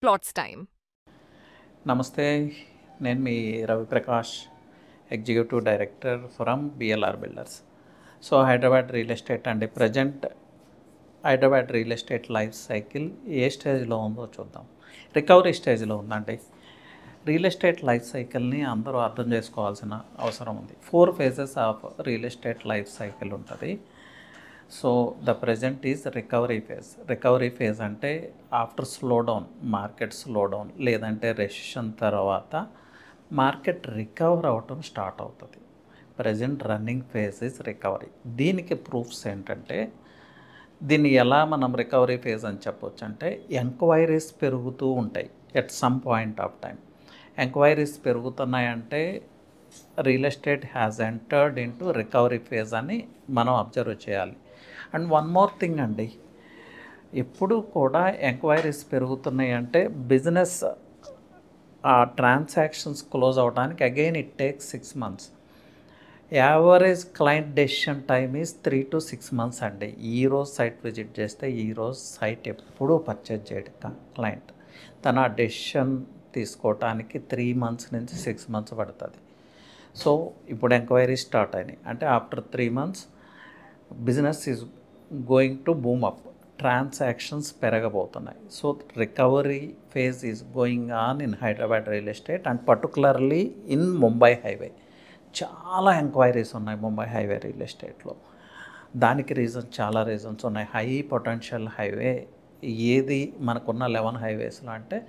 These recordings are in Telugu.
Plots time. నమస్తే. నేను మీ Raviprakash, executive director from BLR builders. So Hyderabad real estate అండి. Present Hyderabad real estate life cycle ఏ స్టేజ్లో ఉందో చూద్దాం. రికవరీ స్టేజ్లో ఉందండి. రియల్ ఎస్టేట్ లైఫ్ సైకిల్ని అందరూ అర్థం చేసుకోవాల్సిన అవసరం ఉంది. 4 phases of real estate life cycle ఉంటుంది. So the present is recovery phase. Recovery phase అంటే after slow down, market slow down లేదంటే రెసిషన్ తర్వాత మార్కెట్ రికవర్ అవ్వటం స్టార్ట్ అవుతుంది. Present running phase is recovery. దీనికి ప్రూఫ్స్ ఏంటంటే, దీన్ని ఎలా మనం రికవరీ ఫేజ్ అని చెప్పొచ్చు అంటే, ఎంక్వైరీస్ పెరుగుతూ ఉంటాయి at some point of time. Enquiries పెరుగుతున్నాయంటే real estate has entered into recovery phase అని మనం అబ్జర్వ్ చేయాలి. అండ్ వన్ మోర్ థింగ్ అండి, ఎప్పుడు కూడా ఎంక్వైరీస్ పెరుగుతున్నాయి అంటే బిజినెస్ ట్రాన్సాక్షన్స్ క్లోజ్ అవ్వడానికి again it takes 6 months. Average client decision time is 3 to 6 months అండి. ఈరోజు సైట్ విజిట్ చేస్తే ఈరోజు సైట్ ఎప్పుడూ పర్చేజ్ చేయడం క్లయింట్ తన డెసిషన్ తీసుకోవటానికి 3 months నుంచి 6 months పడుతుంది. సో ఇప్పుడు ఎంక్వైరీ స్టార్ట్ అయినాయి అంటే after 3 months business is going to boom up, transactions పెరగబోతున్నాయి. So recovery phase is going on in Hyderabad real estate and particularly in Mumbai highway. చాలా ఎంక్వైరీస్ ఉన్నాయి ముంబై హైవే రియల్ ఎస్టేట్లో. దానికి చాలా రీజన్స్ ఉన్నాయి. హై పొటెన్షియల్ హైవే ఏది మనకున్న 11 highwaysలో అంటే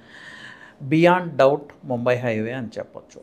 బియాండ్ డౌట్ ముంబై హైవే అని చెప్పొచ్చు.